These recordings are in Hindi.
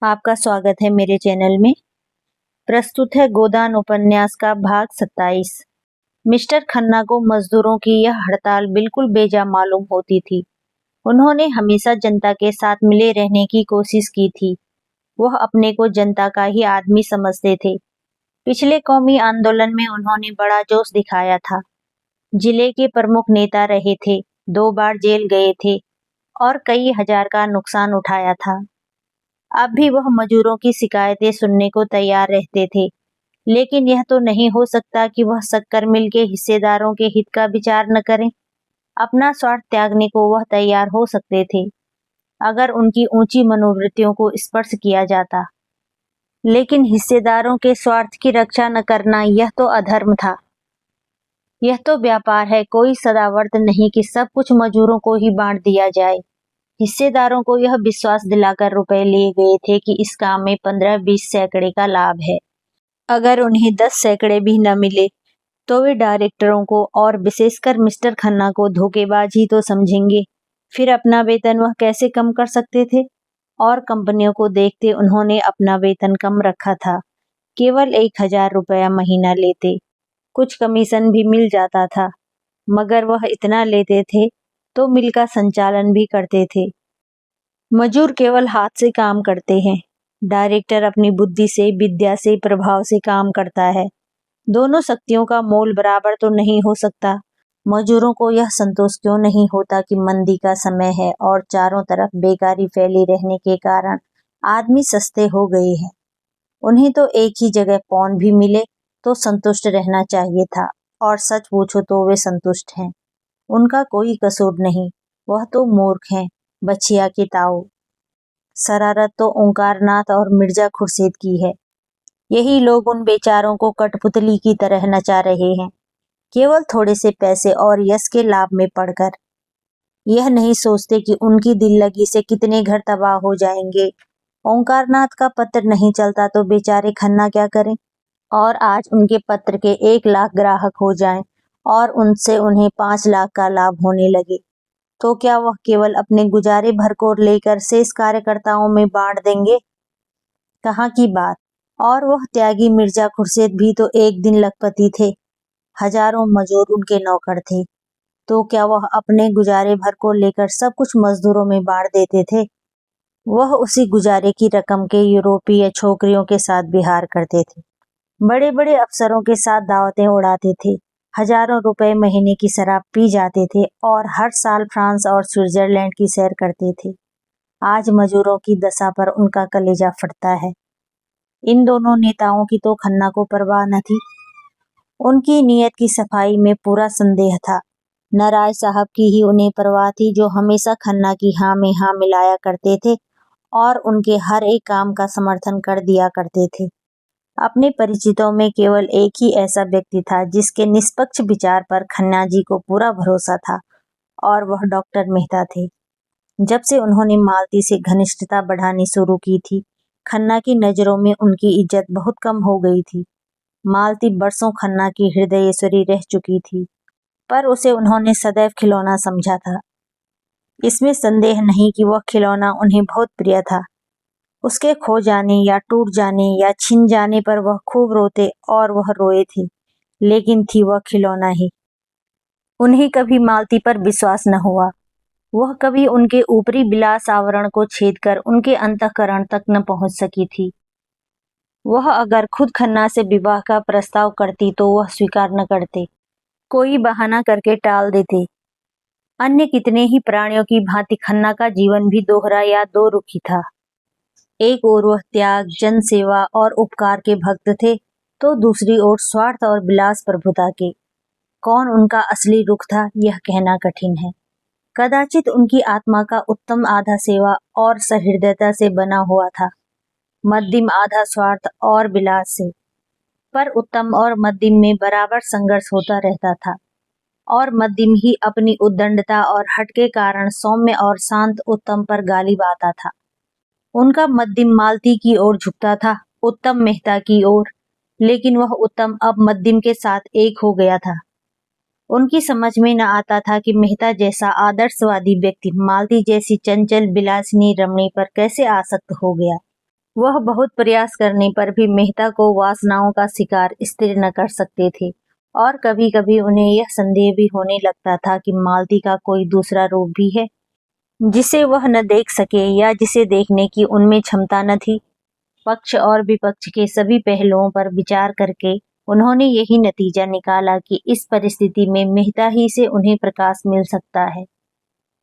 आपका स्वागत है मेरे चैनल में। प्रस्तुत है गोदान उपन्यास का भाग 27। मिस्टर खन्ना को मजदूरों की यह हड़ताल बिल्कुल बेजा मालूम होती थी। उन्होंने हमेशा जनता के साथ मिले रहने की कोशिश की थी। वह अपने को जनता का ही आदमी समझते थे। पिछले कौमी आंदोलन में उन्होंने बड़ा जोश दिखाया था। जिले के प्रमुख नेता रहे थे, 2 बार जेल गए थे और कई हजार का नुकसान उठाया था। अब भी वह मजदूरों की शिकायतें सुनने को तैयार रहते थे, लेकिन यह तो नहीं हो सकता कि वह शक्कर मिल के हिस्सेदारों के हित का विचार न करें। अपना स्वार्थ त्यागने को वह तैयार हो सकते थे, अगर उनकी ऊंची मनोवृत्तियों को स्पर्श किया जाता। लेकिन हिस्सेदारों के स्वार्थ की रक्षा न करना, यह तो अधर्म था। यह तो व्यापार है, कोई सदावर्त नहीं कि सब कुछ मजदूरों को ही बांट दिया जाए। हिस्सेदारों को यह विश्वास दिलाकर रुपए लिए गए थे कि इस काम में 15-20 सैकड़े का लाभ है। अगर उन्हें 10 सैकड़े भी न मिले तो वे डायरेक्टरों को और विशेषकर मिस्टर खन्ना को धोखेबाज ही तो समझेंगे। फिर अपना वेतन वह कैसे कम कर सकते थे? और कंपनियों को देखते उन्होंने अपना वेतन कम रखा था, केवल 1000 रुपया महीना लेते। कुछ कमीशन भी मिल जाता था, मगर वह इतना लेते थे तो मिल का संचालन भी करते थे। मजदूर केवल हाथ से काम करते हैं, डायरेक्टर अपनी बुद्धि से, विद्या से, प्रभाव से काम करता है। दोनों शक्तियों का मोल बराबर तो नहीं हो सकता। मजदूरों को यह संतोष क्यों नहीं होता कि मंदी का समय है और चारों तरफ बेकारी फैली रहने के कारण आदमी सस्ते हो गए हैं। उन्हें तो एक ही जगह पौन भी मिले तो संतुष्ट रहना चाहिए था, और सच पूछो तो वे संतुष्ट हैं। उनका कोई कसूर नहीं, वह तो मूर्ख हैं, बछिया के ताऊ। शरारत तो ओंकारनाथ और मिर्जा खुर्शीद की है। यही लोग उन बेचारों को कठपुतली की तरह नचा रहे हैं, केवल थोड़े से पैसे और यश के लाभ में पड़कर। यह नहीं सोचते कि उनकी दिल लगी से कितने घर तबाह हो जाएंगे। ओंकारनाथ का पत्र नहीं चलता तो बेचारे खन्ना क्या करें? और आज उनके पत्र के 1 लाख ग्राहक हो जाएं और उनसे उन्हें 5 लाख का लाभ होने लगे, तो क्या वह केवल अपने गुजारे भर को लेकर शेष कार्यकर्ताओं में बांट देंगे? कहाँ की बात। और वह त्यागी मिर्जा खुर्शीद भी तो एक दिन लखपति थे। हजारों मजदूर उनके नौकर थे, तो क्या वह अपने गुजारे भर को लेकर सब कुछ मजदूरों में बांट देते थे? वह उसी गुजारे की रकम के यूरोपीय छोकरियों के साथ विहार करते थे, बड़े बड़े अफसरों के साथ दावतें उड़ाते थे, हजारों रुपए महीने की शराब पी जाते थे और हर साल फ्रांस और स्विट्जरलैंड की सैर करते थे। आज मजदूरों की दशा पर उनका कलेजा फटता है। इन दोनों नेताओं की तो खन्ना को परवाह न थी। उनकी नीयत की सफाई में पूरा संदेह था। नाराज साहब की ही उन्हें परवाह थी, जो हमेशा खन्ना की हाँ में हाँ मिलाया करते थे और उनके हर एक काम का समर्थन कर दिया करते थे। अपने परिचितों में केवल एक ही ऐसा व्यक्ति था जिसके निष्पक्ष विचार पर खन्ना जी को पूरा भरोसा था, और वह डॉक्टर मेहता थे। जब से उन्होंने मालती से घनिष्ठता बढ़ानी शुरू की थी, खन्ना की नजरों में उनकी इज्जत बहुत कम हो गई थी। मालती बरसों खन्ना की हृदयेश्वरी रह चुकी थी, पर उसे उन्होंने सदैव खिलौना समझा था। इसमें संदेह नहीं कि वह खिलौना उन्हें बहुत प्रिय था। उसके खो जाने या टूट जाने या छिन जाने पर वह खूब रोते और वह रोए थे, लेकिन थी वह खिलौना ही। उन्हें कभी मालती पर विश्वास न हुआ। वह कभी उनके ऊपरी विलास आवरण को छेद कर उनके अंतःकरण तक न पहुंच सकी थी। वह अगर खुद खन्ना से विवाह का प्रस्ताव करती तो वह स्वीकार न करते, कोई बहाना करके टाल देते। अन्य कितने ही प्राणियों की भांति खन्ना का जीवन भी दोहरा या दो रुखी था। एक ओर वह त्याग, जनसेवा और उपकार के भक्त थे, तो दूसरी ओर स्वार्थ और विलास प्रभुता के। कौन उनका असली रुख था, यह कहना कठिन है। कदाचित उनकी आत्मा का उत्तम आधा सेवा और सहृदयता से बना हुआ था, मध्यम आधा स्वार्थ और विलास से। पर उत्तम और मध्यम में बराबर संघर्ष होता रहता था, और मध्यम ही अपनी उद्दंडता और हठ के कारण सौम्य और शांत उत्तम पर गालिब आता था। उनका मध्यम मालती की ओर झुकता था, उत्तम मेहता की ओर, लेकिन वह उत्तम अब मध्यम के साथ एक हो गया था। उनकी समझ में न आता था कि मेहता जैसा आदर्शवादी व्यक्ति मालती जैसी चंचल विलासिनी रमणी पर कैसे आसक्त हो गया। वह बहुत प्रयास करने पर भी मेहता को वासनाओं का शिकार स्थिर न कर सकते थे और कभी-कभी उन्हें यह संदेह भी होने लगता था कि मालती का कोई दूसरा रूप भी है जिसे वह न देख सके या जिसे देखने की उनमें क्षमता न थी। पक्ष और विपक्ष के सभी पहलुओं पर विचार करके उन्होंने यही नतीजा निकाला कि इस परिस्थिति में मेहता ही से उन्हें प्रकाश मिल सकता है।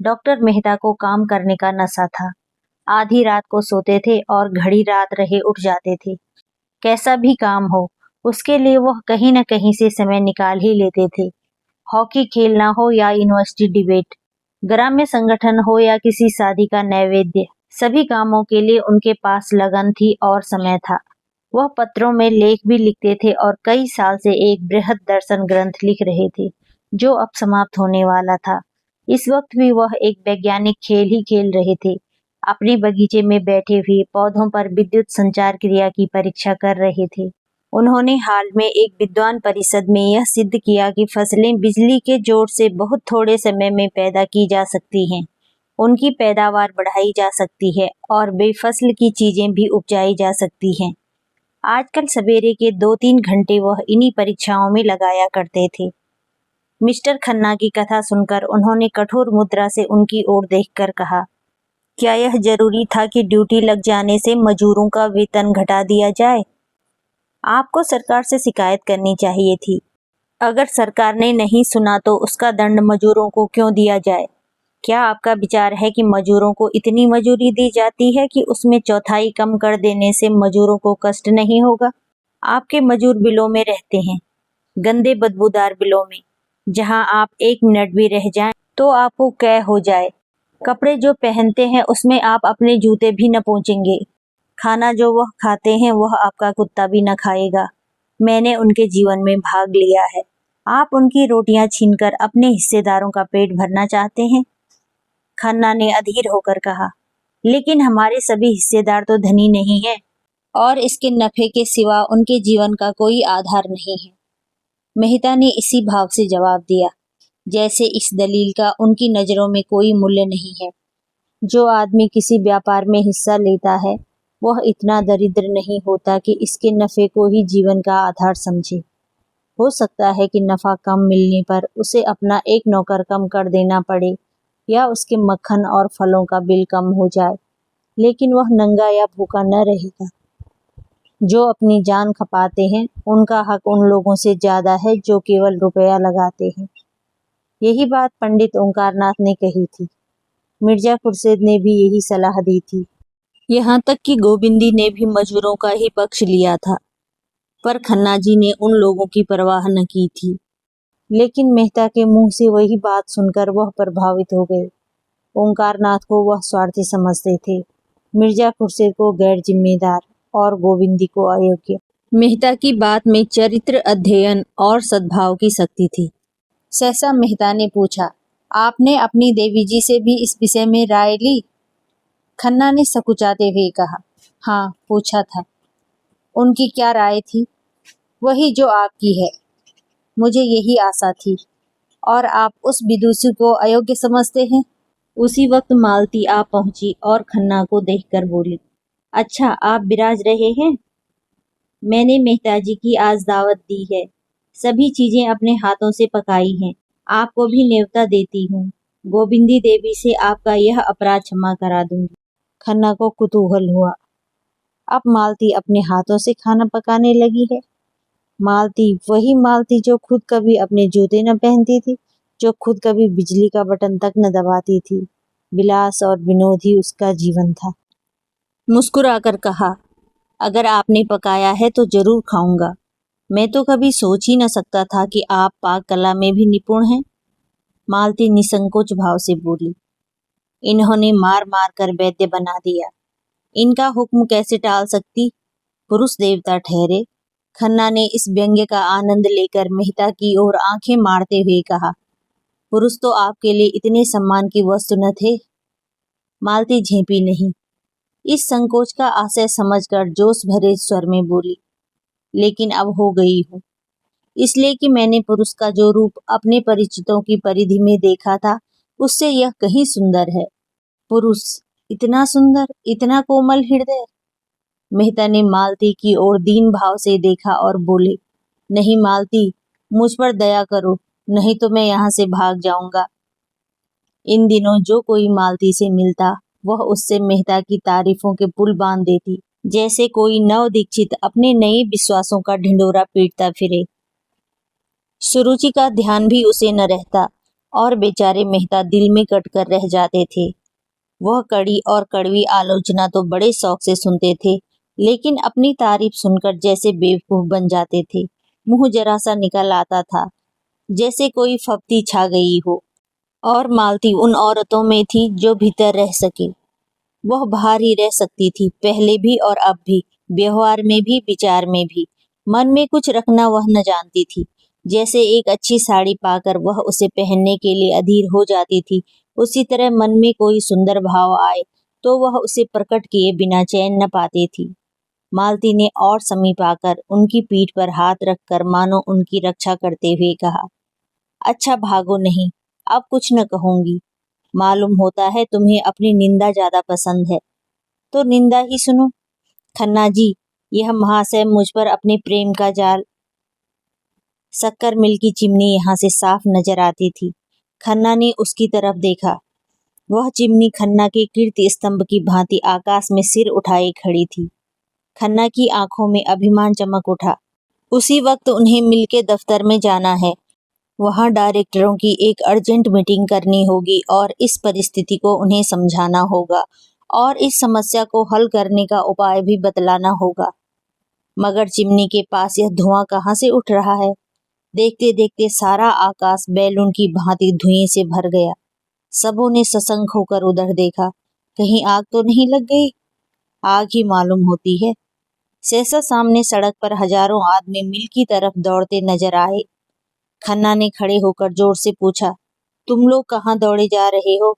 डॉक्टर मेहता को काम करने का नशा था। आधी रात को सोते थे और घड़ी रात रहे उठ जाते थे। कैसा भी काम हो, उसके लिए वह कहीं न कहीं से समय निकाल ही लेते थे। हॉकी खेलना हो या यूनिवर्सिटी डिबेट, ग्राम्य संगठन हो या किसी शादी का नैवेद्य, सभी कामों के लिए उनके पास लगन थी और समय था। वह पत्रों में लेख भी लिखते थे और कई साल से एक बृहद दर्शन ग्रंथ लिख रहे थे, जो अब समाप्त होने वाला था। इस वक्त भी वह एक वैज्ञानिक खेल ही खेल रहे थे। अपने बगीचे में बैठे हुए पौधों पर विद्युत संचार क्रिया की परीक्षा कर रहे थे। उन्होंने हाल में एक विद्वान परिषद में यह सिद्ध किया कि फसलें बिजली के जोर से बहुत थोड़े समय में पैदा की जा सकती हैं। उनकी पैदावार बढ़ाई जा सकती है और बेफसल की चीजें भी उपजाई जा सकती हैं। आजकल सवेरे के 2-3 घंटे वह इन्हीं परीक्षाओं में लगाया करते थे। मिस्टर खन्ना की कथा सुनकर उन्होंने कठोर मुद्रा से उनकी ओर देखकर कहा, क्या यह जरूरी था कि ड्यूटी लग जाने से मजूरों का वेतन घटा दिया जाए? आपको सरकार से शिकायत करनी चाहिए थी। अगर सरकार ने नहीं सुना तो उसका दंड मजूरों को क्यों दिया जाए? क्या आपका विचार है कि मजूरों को इतनी मजूरी दी जाती है कि उसमें चौथाई कम कर देने से मजूरों को कष्ट नहीं होगा? आपके मजूर बिलों में रहते हैं, गंदे बदबूदार बिलों में, जहां आप 1 मिनट भी रह जाएं तो आपको कैद हो जाए। कपड़े जो पहनते हैं उसमें आप अपने जूते भी न पोंछेंगे। खाना जो वह खाते हैं वह आपका कुत्ता भी न खाएगा। मैंने उनके जीवन में भाग लिया है। आप उनकी रोटियां छीनकर अपने हिस्सेदारों का पेट भरना चाहते हैं? खन्ना ने अधीर होकर कहा, लेकिन हमारे सभी हिस्सेदार तो धनी नहीं हैं और इसके नफे के सिवा उनके जीवन का कोई आधार नहीं है। मेहता ने इसी भाव से जवाब दिया, जैसे इस दलील का उनकी नजरों में कोई मूल्य नहीं है। जो आदमी किसी व्यापार में हिस्सा लेता है वह इतना दरिद्र नहीं होता कि इसके नफे को ही जीवन का आधार समझे। हो सकता है कि नफा कम मिलने पर उसे अपना एक नौकर कम कर देना पड़े या उसके मक्खन और फलों का बिल कम हो जाए, लेकिन वह नंगा या भूखा न रहेगा। जो अपनी जान खपाते हैं उनका हक उन लोगों से ज्यादा है जो केवल रुपया लगाते हैं। यही बात पंडित ओंकारनाथ ने कही थी। मिर्जा खुर्शीद ने भी यही सलाह दी थी। यहाँ तक कि गोविंदी ने भी मजूरों का ही पक्ष लिया था, पर खन्ना जी ने उन लोगों की परवाह न की थी। लेकिन मेहता के मुंह से वही बात सुनकर वह प्रभावित हो गए। ओंकारनाथ को वह स्वार्थी समझते थे, मिर्जा खुर्शीद को गैर जिम्मेदार और गोविंदी को अयोग्य। मेहता की बात में चरित्र अध्ययन और सद्भाव की शक्ति थी। सहसा मेहता ने पूछा, आपने अपनी देवी जी से भी इस विषय में राय ली? खन्ना ने सकुचाते हुए कहा, हाँ, पूछा था। उनकी क्या राय थी? वही जो आपकी है। मुझे यही आशा थी। और आप उस विदुषी को अयोग्य समझते हैं? उसी वक्त मालती आ पहुंची और खन्ना को देखकर बोली, अच्छा, आप बिराज रहे हैं? मैंने मेहता जी की आज दावत दी है। सभी चीजें अपने हाथों से पकाई हैं। आपको भी न्योता देती हूँ। गोविंदी देवी से आपका यह अपराध क्षमा करा दूंगी। खन्ना को कुतूहल हुआ। अब मालती अपने हाथों से खाना पकाने लगी है। मालती, वही मालती जो खुद कभी अपने जूते न पहनती थी, जो खुद कभी बिजली का बटन तक न दबाती थी। विलास और विनोद ही उसका जीवन था। मुस्कुराकर कहा, अगर आपने पकाया है तो जरूर खाऊंगा। मैं तो कभी सोच ही न सकता था कि आप पाक कला में भी निपुण हैं। मालती निसंकोच भाव से बोली, इन्होंने मार मार कर वैद्य बना दिया, इनका हुक्म कैसे टाल सकती? पुरुष देवता ठहरे। खन्ना ने इस व्यंग्य का आनंद लेकर मेहता की ओर आंखें मारते हुए कहा, पुरुष तो आपके लिए इतने सम्मान की वस्तु न थे। मालती झेपी नहीं। इस संकोच का आशय समझकर जोश भरे स्वर में बोली, लेकिन अब हो गई हूँ, इसलिए कि मैंने पुरुष का जो रूप अपने परिचितों की परिधि में देखा था उससे यह कहीं सुंदर है। पुरुष इतना सुंदर, इतना कोमल हृदय। मेहता ने मालती की ओर दीन भाव से देखा और बोले, नहीं मालती, मुझ पर दया करो, नहीं तो मैं यहाँ से भाग जाऊंगा। इन दिनों जो कोई मालती से मिलता वह उससे मेहता की तारीफों के पुल बांध देती, जैसे कोई नव दीक्षित अपने नए विश्वासों का ढिंढोरा पीटता फिरे। सुरुचि का ध्यान भी उसे न रहता और बेचारे मेहता दिल में कट कर रह जाते थे। वह कड़ी और कड़वी आलोचना तो बड़े शौक से सुनते थे, लेकिन अपनी तारीफ सुनकर जैसे बेवकूफ बन जाते थे। मुंह जरा सा निकल आता था, जैसे कोई फब्ती छा गई हो। और मालती उन औरतों में थी जो भीतर रह सके। वह बाहर ही रह सकती थी, पहले भी और अब भी, व्यवहार में भी, विचार में भी। मन में कुछ रखना वह न जानती थी। जैसे एक अच्छी साड़ी पाकर वह उसे पहनने के लिए अधीर हो जाती थी, उसी तरह मन में कोई सुंदर भाव आए तो वह उसे प्रकट किए बिना चैन न पाती थी। मालती ने और समीप आकर उनकी पीठ पर हाथ रखकर मानो उनकी रक्षा करते हुए कहा, अच्छा भागो नहीं, अब कुछ न कहूंगी। मालूम होता है तुम्हें अपनी निंदा ज्यादा पसंद है, तो निंदा ही सुनो। खन्ना जी, यह महाशय मुझ पर अपने प्रेम का जाल। शक्कर मिल की चिमनी यहाँ से साफ नजर आती थी। खन्ना ने उसकी तरफ देखा। वह चिमनी खन्ना के कीर्ति स्तंभ की भांति आकाश में सिर उठाए खड़ी थी। खन्ना की आंखों में अभिमान चमक उठा। उसी वक्त उन्हें मिल के दफ्तर में जाना है। वहां डायरेक्टरों की एक अर्जेंट मीटिंग करनी होगी और इस परिस्थिति को उन्हें समझाना होगा और इस समस्या को हल करने का उपाय भी बतलाना होगा। मगर चिमनी के पास यह धुआं कहाँ से उठ रहा है? देखते देखते सारा आकाश बैलून की भांति धुएं से भर गया। सबों ने सशंक होकर उधर देखा, कहीं आग तो नहीं लग गई? आग ही मालूम होती है। सहसा सामने सड़क पर हजारों आदमी मिल की तरफ दौड़ते नजर आए। खन्ना ने खड़े होकर जोर से पूछा, तुम लोग कहाँ दौड़े जा रहे हो?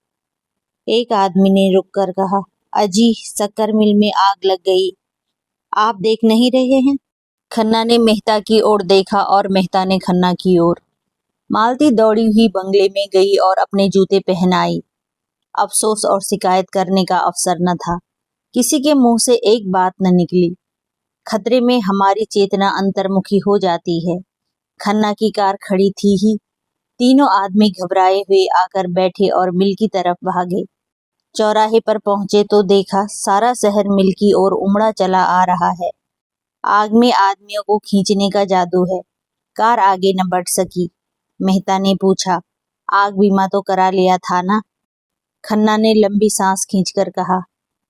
एक आदमी ने रुककर कहा, अजी, शक्कर मिल में आग लग गई, आप देख नहीं रहे हैं? खन्ना ने मेहता की ओर देखा और मेहता ने खन्ना की ओर। मालती दौड़ी हुई बंगले में गई और अपने जूते पहनाई। अफसोस और शिकायत करने का अवसर न था। किसी के मुंह से एक बात न निकली। खतरे में हमारी चेतना अंतर्मुखी हो जाती है। खन्ना की कार खड़ी थी ही। तीनों आदमी घबराए हुए आकर बैठे और मिल की तरफ भागे। चौराहे पर पहुंचे तो देखा सारा शहर मिल की ओर उमड़ा चला आ रहा है। आग में आदमियों को खींचने का जादू है। कार आगे न बढ़ सकी। मेहता ने पूछा, आग बीमा तो करा लिया था ना? खन्ना ने लंबी सांस खींचकर कहा,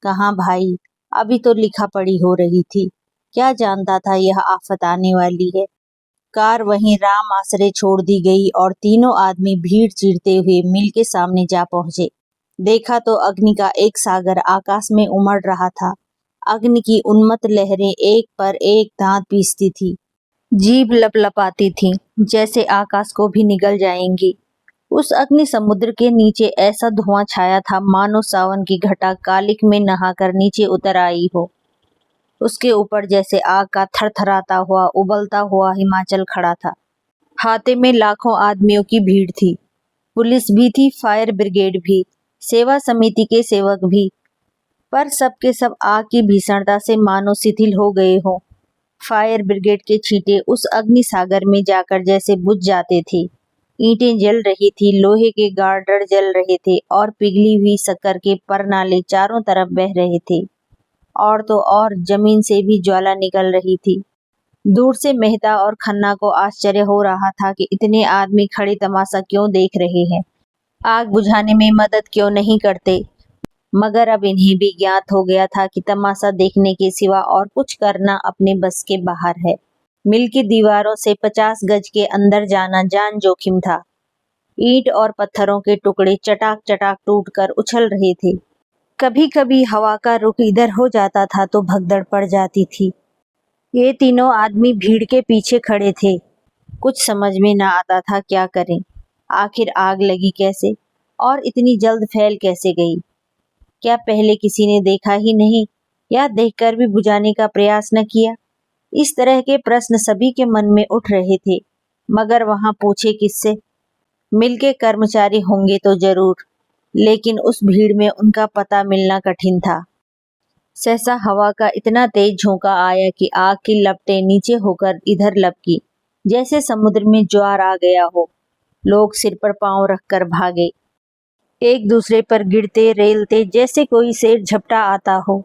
कहाँ भाई, अभी तो लिखा पढ़ी हो रही थी। क्या जानता था यह आफत आने वाली है। कार वहीं राम आसरे छोड़ दी गई और तीनों आदमी भीड़ चीरते हुए मिल के सामने जा पहुंचे। देखा तो अग्नि का एक सागर आकाश में उमड़ रहा था। अग्नि की उन्मत्त लहरें एक पर एक दांत पीसती थी, जीभ लपलपाती थी, जैसे आकाश को भी निगल जाएंगी। उस अग्नि समुद्र के नीचे ऐसा धुआं छाया था मानो सावन की घटा कालिक में नहाकर नीचे उतर आई हो। उसके ऊपर जैसे आग का थरथराता हुआ उबलता हुआ हिमाचल खड़ा था। हाथे में लाखों आदमियों की भीड़ थी। पुलिस भी थी, फायर ब्रिगेड भी, सेवा समिति के सेवक भी, पर सबके सब आग की भीषणता से मानो शिथिल हो गए हों। फायर ब्रिगेड के छींटे उस अग्नि सागर में जाकर जैसे बुझ जाते थे। ईंटें जल रही थी, लोहे के गार्डर जल रहे थे और पिघली हुई शक्कर के परनाले चारों तरफ बह रहे थे। और तो और जमीन से भी ज्वाला निकल रही थी। दूर से मेहता और खन्ना को आश्चर्य हो रहा था कि इतने आदमी खड़े तमाशा क्यों देख रहे हैं, आग बुझाने में मदद क्यों नहीं करते। मगर अब इन्हें भी ज्ञात हो गया था कि तमाशा देखने के सिवा और कुछ करना अपने बस के बाहर है। मिल की दीवारों से 50 गज के अंदर जाना जान जोखिम था। ईंट और पत्थरों के टुकड़े चटाक चटाक टूटकर उछल रहे थे। कभी कभी हवा का रुख इधर हो जाता था तो भगदड़ पड़ जाती थी। ये तीनों आदमी भीड़ के पीछे खड़े थे। कुछ समझ में न आता था क्या करें। आखिर आग लगी कैसे और इतनी जल्द फैल कैसे गई? क्या पहले किसी ने देखा ही नहीं या देखकर भी बुझाने का प्रयास न किया? इस तरह के प्रश्न सभी के मन में उठ रहे थे, मगर वहां पूछे किससे? मिल के कर्मचारी होंगे तो जरूर, लेकिन उस भीड़ में उनका पता मिलना कठिन था। सहसा हवा का इतना तेज झोंका आया कि आग की लपटें नीचे होकर इधर लपकी, जैसे समुद्र में ज्वार आ गया हो। लोग सिर पर पांव रखकर भागे, एक दूसरे पर गिरते रेलते जैसे कोई शेर झपटा आता हो।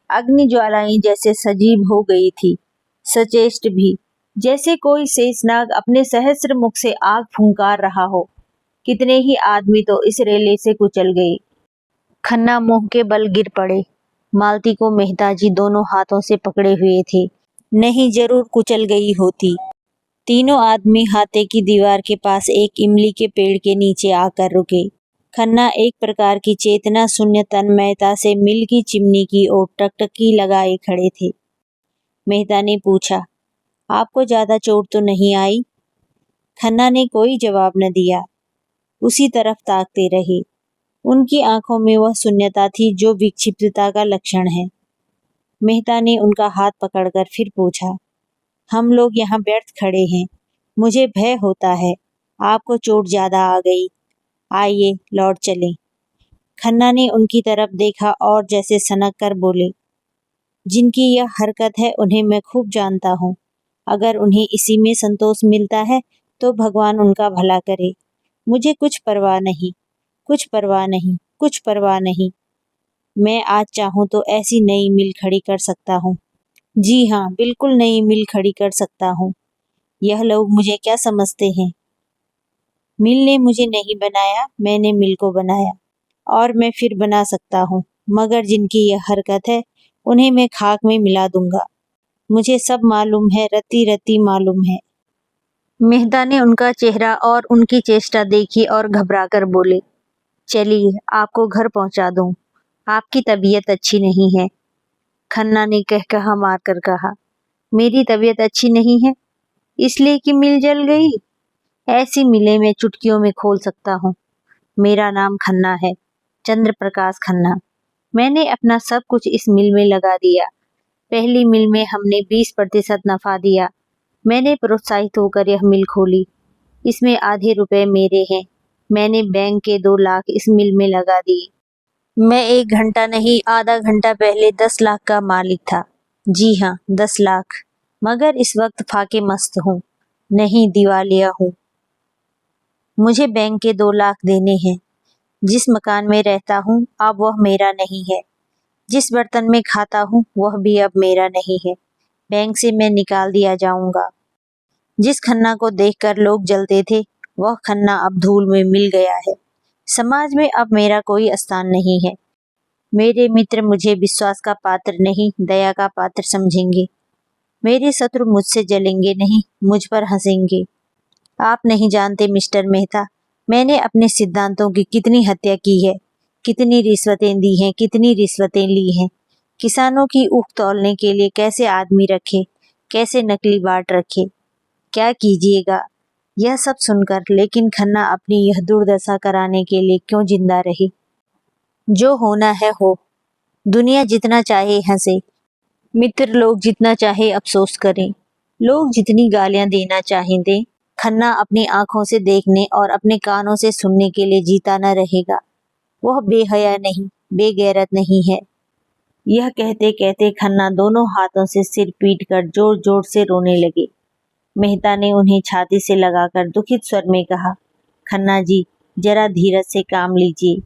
अग्नि ज्वालाएं जैसे सजीव हो गई थी, सचेष्ट भी, जैसे कोई शेषनाग अपने सहस्र मुख से आग फुंकार रहा हो। कितने ही आदमी तो इस रेले से कुचल गए। खन्ना मुंह के बल गिर पड़े। मालती को मेहता जी दोनों हाथों से पकड़े हुए थे, नहीं जरूर कुचल गई होती। तीनों आदमी हाथे की दीवार के पास एक इमली के पेड़ के नीचे आकर रुके। खन्ना एक प्रकार की चेतना शून्य तन्मयता से मिल की चिमनी की ओर टकटकी लगाए खड़े थे। मेहता ने पूछा, आपको ज्यादा चोट तो नहीं आई? खन्ना ने कोई जवाब न दिया, उसी तरफ ताकते रहे। उनकी आंखों में वह शून्यता थी जो विक्षिप्तता का लक्षण है। मेहता ने उनका हाथ पकड़कर फिर पूछा, हम लोग यहाँ व्यर्थ खड़े हैं, मुझे भय होता है आपको चोट ज्यादा आ गई, आइए लौट चलें। खन्ना ने उनकी तरफ देखा और जैसे सनक कर बोले, जिनकी यह हरकत है उन्हें मैं खूब जानता हूँ। अगर उन्हें इसी में संतोष मिलता है तो भगवान उनका भला करे। मुझे कुछ परवाह नहीं, कुछ परवाह नहीं, कुछ परवाह नहीं। मैं आज चाहूँ तो ऐसी नई मिल खड़ी कर सकता हूँ। जी हाँ, बिल्कुल नई मिल खड़ी कर सकता हूँ। यह लोग मुझे क्या समझते हैं? मिल ने मुझे नहीं बनाया, मैंने मिल को बनाया, और मैं फिर बना सकता हूँ। मगर जिनकी यह हरकत है उन्हें मैं खाक में मिला दूंगा। मुझे सब मालूम है, रत्ती रत्ती मालूम है। मेहता ने उनका चेहरा और उनकी चेष्टा देखी और घबराकर बोले, चलिए आपको घर पहुंचा दूं, आपकी तबीयत अच्छी नहीं है। खन्ना ने कहकहा मारकर कहा, मेरी तबीयत अच्छी नहीं है इसलिए कि मिल जल गई? ऐसी मिलें मैं चुटकियों में खोल सकता हूँ। मेरा नाम खन्ना है, चंद्र प्रकाश खन्ना। मैंने अपना सब कुछ इस मिल में लगा दिया। पहली मिल में हमने 20% नफा दिया। मैंने प्रोत्साहित होकर यह मिल खोली। इसमें आधे रुपए मेरे हैं। मैंने बैंक के 2 लाख इस मिल में लगा दिए। मैं 1 घंटा नहीं, आधा घंटा पहले 10 लाख का मालिक था। जी हाँ, 10 लाख। मगर इस वक्त फाके मस्त हूँ, नहीं दिवालिया हूँ। मुझे बैंक के 2 लाख देने हैं। जिस मकान में रहता हूँ अब वह मेरा नहीं है। जिस बर्तन में खाता हूँ वह भी अब मेरा नहीं है। बैंक से मैं निकाल दिया जाऊंगा। जिस खन्ना को देखकर लोग जलते थे वह खन्ना अब धूल में मिल गया है। समाज में अब मेरा कोई स्थान नहीं है। मेरे मित्र मुझे विश्वास का पात्र नहीं, दया का पात्र समझेंगे। मेरे शत्रु मुझसे जलेंगे नहीं, मुझ पर हंसेंगे। आप नहीं जानते मिस्टर मेहता, मैंने अपने सिद्धांतों की कितनी हत्या की है, कितनी रिश्वतें दी हैं, कितनी रिश्वतें ली हैं। किसानों की ऊख तौलने के लिए कैसे आदमी रखे, कैसे नकली बाट रखे, क्या कीजिएगा। यह सब सुनकर लेकिन खन्ना अपनी यह दुर्दशा कराने के लिए क्यों जिंदा रहे। जो होना है हो। दुनिया जितना चाहे हंसे, मित्र लोग जितना चाहे अफसोस करें, लोग जितनी गालियां देना चाहें दें, खन्ना अपनी आंखों से देखने और अपने कानों से सुनने के लिए जीता न रहेगा। वह बेहया नहीं, बेगैरत नहीं है। यह कहते कहते खन्ना दोनों हाथों से सिर पीट कर जोर जोर से रोने लगे। मेहता ने उन्हें छाती से लगाकर दुखित स्वर में कहा, खन्ना जी, जरा धीरज से काम लीजिए।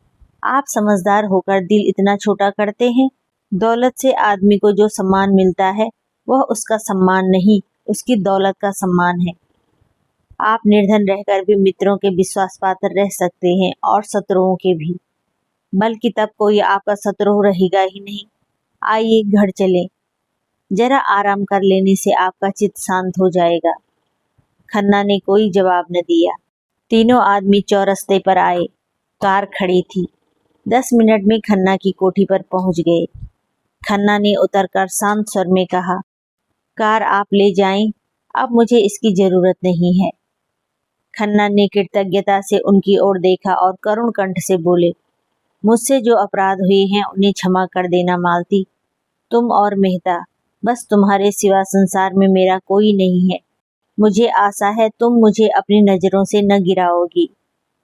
आप समझदार होकर दिल इतना छोटा करते हैं। दौलत से आदमी को जो सम्मान मिलता है वह उसका सम्मान नहीं, उसकी दौलत का सम्मान है। आप निर्धन रहकर भी मित्रों के विश्वास पात्र रह सकते हैं और शत्रुओं के भी, बल्कि तब कोई आपका शत्रु रहेगा ही नहीं। आइए घर चले, जरा आराम कर लेने से आपका चित्त शांत हो जाएगा। खन्ना ने कोई जवाब न दिया। तीनों आदमी चौरस्ते पर आए। कार खड़ी थी। 10 मिनट में खन्ना की कोठी पर पहुंच गए। खन्ना ने उतरकर शांत स्वर में कहा, कार आप ले जाएं, अब मुझे इसकी जरूरत नहीं है। खन्ना ने कृतज्ञता से उनकी ओर देखा और करुण कंठ से बोले, मुझसे जो अपराध हुए हैं उन्हें क्षमा कर देना मालती। तुम और मेहता, बस तुम्हारे सिवा संसार में मेरा कोई नहीं है। मुझे आशा है तुम मुझे अपनी नजरों से न गिराओगी।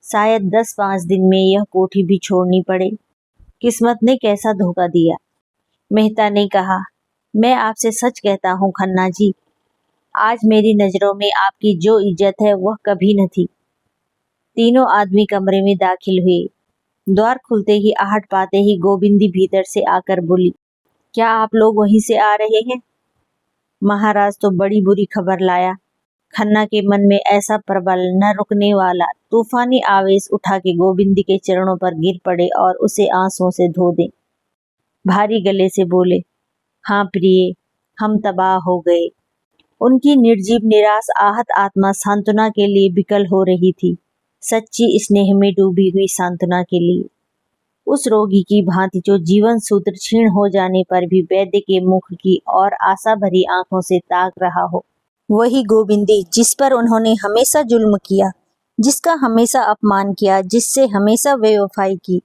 शायद 10-5 दिन में यह कोठी भी छोड़नी पड़े। किस्मत ने कैसा धोखा दिया। मेहता ने कहा, मैं आपसे सच कहता हूँ खन्ना जी, आज मेरी नजरों में आपकी जो इज्जत है वह कभी न थी। तीनों आदमी कमरे में दाखिल हुए। द्वार खुलते ही आहट पाते ही गोविंदी भीतर से आकर बोली, क्या आप लोग वहीं से आ रहे हैं? महाराज तो बड़ी बुरी खबर लाया। खन्ना के मन में ऐसा प्रबल न रुकने वाला तूफानी आवेश उठा के गोविंदी के चरणों पर गिर पड़े और उसे आंसुओं से धो दे। भारी गले से बोले, हाँ प्रिय, हम तबाह हो गए। उनकी निर्जीव निराश आहत आत्मा सांत्वना के लिए विकल हो रही थी, सच्ची स्नेह में डूबी हुई सांत्वना के लिए। उस रोगी की भांति जो जीवन सूत्र क्षीण हो जाने पर भी वैद्य के मुख की और आशा भरी आंखों से ताक रहा हो। वही गोविंदी जिस पर उन्होंने हमेशा जुल्म किया, जिसका हमेशा अपमान किया, जिससे हमेशा बेवफाई की,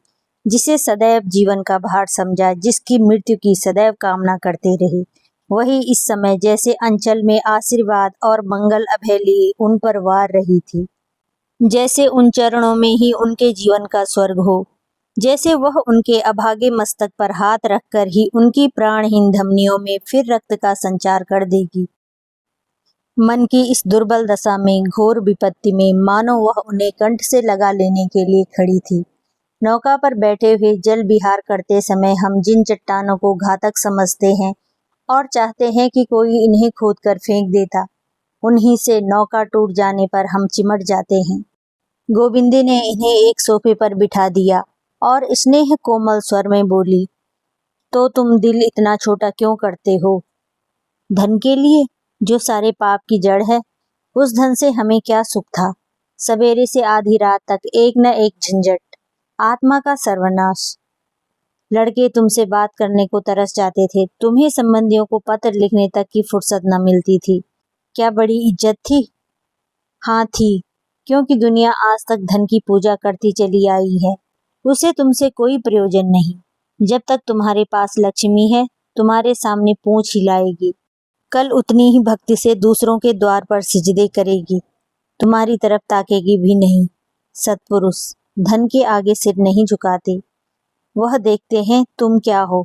जिसे सदैव जीवन का भार समझा, जिसकी मृत्यु की सदैव कामना करते रहे, वही इस समय जैसे अंचल में आशीर्वाद और मंगल अभय लिए उन पर वार रही थी। जैसे उन चरणों में ही उनके जीवन का स्वर्ग हो, जैसे वह उनके अभागे मस्तक पर हाथ रखकर ही उनकी प्राणहीन धमनियों में फिर रक्त का संचार कर देगी। मन की इस दुर्बल दशा में, घोर विपत्ति में, मानो वह उन्हें कंठ से लगा लेने के लिए खड़ी थी। नौका पर बैठे हुए जल विहार करते समय हम जिन चट्टानों को घातक समझते हैं और चाहते हैं कि कोई इन्हें खोद कर फेंक देता, उन्हीं से नौका टूट जाने पर हम चिमट जाते हैं। गोविंदी ने इन्हें एक सोफे पर बिठा दिया और स्नेह कोमल स्वर में बोली, तो तुम दिल इतना छोटा क्यों करते हो? धन के लिए, जो सारे पाप की जड़ है। उस धन से हमें क्या सुख था? सवेरे से आधी रात तक एक न एक झंझट, आत्मा का सर्वनाश। लड़के तुमसे बात करने को तरस जाते थे, तुम्हें संबंधियों को पत्र लिखने तक की फुर्सत न मिलती थी। क्या बड़ी इज्जत थी? हाँ थी, क्योंकि दुनिया आज तक धन की पूजा करती चली आई है। उसे तुमसे कोई प्रयोजन नहीं। जब तक तुम्हारे पास लक्ष्मी है, तुम्हारे सामने पूंछ हिलाएगी। कल उतनी ही भक्ति से दूसरों के द्वार पर सिजदे करेगी, तुम्हारी तरफ ताकेगी भी नहीं। सत्पुरुष धन के आगे सिर नहीं झुकाते, वह देखते हैं तुम क्या हो।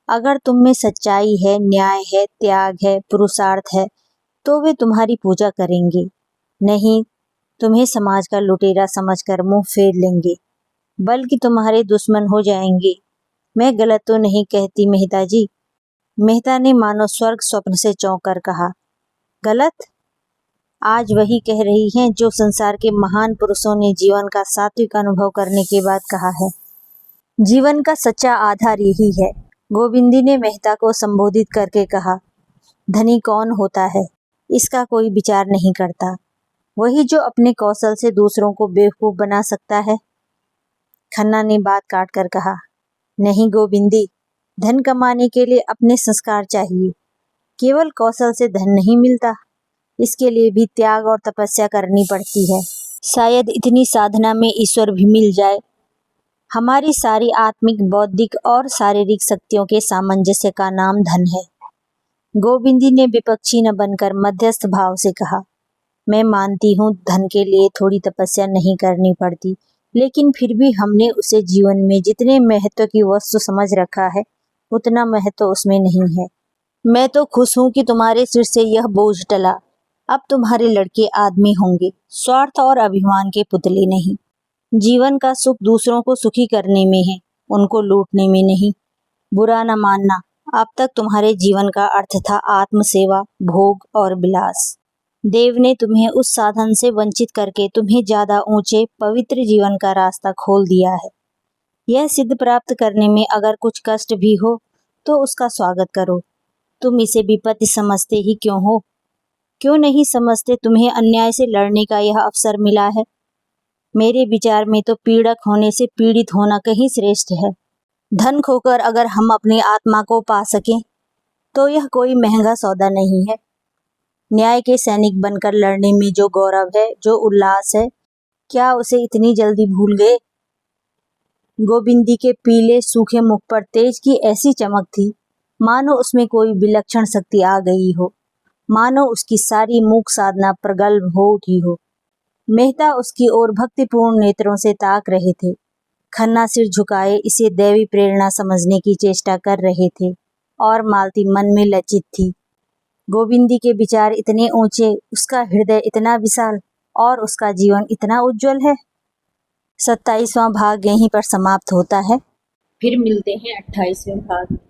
अगर तुम में सच्चाई है, न्याय है, त्याग है, पुरुषार्थ है, तो वे तुम्हारी पूजा करेंगे। नहीं, तुम्हें समाज का लुटेरा समझकर मुंह फेर लेंगे, बल्कि तुम्हारे दुश्मन हो जाएंगे। मैं गलत तो नहीं कहती मेहता जी? मेहता ने मानो स्वर्ग स्वप्न से चौंक कर कहा, गलत? आज वही कह रही हैं जो संसार के महान पुरुषों ने जीवन का सात्विक अनुभव करने के बाद कहा है। जीवन का सच्चा आधार यही है। गोविंदी ने मेहता को संबोधित करके कहा, धनी कौन होता है, इसका कोई विचार नहीं करता। वही जो अपने कौशल से दूसरों को बेवकूफ बना सकता है। खन्ना ने बात काट कर कहा, नहीं गोविंदी, धन कमाने के लिए अपने संस्कार चाहिए। केवल कौशल से धन नहीं मिलता, इसके लिए भी त्याग और तपस्या करनी पड़ती है। शायद इतनी साधना में ईश्वर भी मिल जाए। हमारी सारी आत्मिक, बौद्धिक और शारीरिक शक्तियों के सामंजस्य का नाम धन है। गोविंदी ने विपक्षी न बनकर मध्यस्थ भाव से कहा, मैं मानती हूँ धन के लिए थोड़ी तपस्या नहीं करनी पड़ती, लेकिन फिर भी हमने उसे जीवन में जितने महत्व की वस्तु समझ रखा है, उतना महत्व उसमें नहीं है। मैं तो खुश हूँ कि तुम्हारे सिर से यह बोझ टला। अब तुम्हारे लड़के आदमी होंगे, स्वार्थ और अभिमान के पुतले नहीं। जीवन का सुख दूसरों को सुखी करने में है, उनको लूटने में नहीं। बुरा न मानना, अब तक तुम्हारे जीवन का अर्थ था आत्मसेवा, भोग और विलास। देव ने तुम्हें उस साधन से वंचित करके तुम्हें ज्यादा ऊंचे पवित्र जीवन का रास्ता खोल दिया है। यह सिद्ध प्राप्त करने में अगर कुछ कष्ट भी हो तो उसका स्वागत करो। तुम इसे विपत्ति समझते ही क्यों हो? क्यों नहीं समझते तुम्हें अन्याय से लड़ने का यह अवसर मिला है? मेरे विचार में तो पीड़क होने से पीड़ित होना कहीं श्रेष्ठ है। धन खोकर अगर हम अपनी आत्मा को पा सकें तो यह कोई महंगा सौदा नहीं है। न्याय के सैनिक बनकर लड़ने में जो गौरव है, जो उल्लास है, क्या उसे इतनी जल्दी भूल गए? गोविंदी के पीले सूखे मुख पर तेज की ऐसी चमक थी, मानो उसमें कोई विलक्षण शक्ति आ गई हो, मानो उसकी सारी मूक साधना प्रगल्भ हो उठी हो। मेहता उसकी ओर भक्तिपूर्ण नेत्रों से ताक रहे थे। खन्ना सिर झुकाए इसे दैवी प्रेरणा समझने की चेष्टा कर रहे थे। और मालती मन में लज्जित थी। गोविंदी के विचार इतने ऊंचे, उसका हृदय इतना विशाल और उसका जीवन इतना उज्जवल है। 27वां भाग यहीं पर समाप्त होता है। फिर मिलते हैं 28वें भाग में।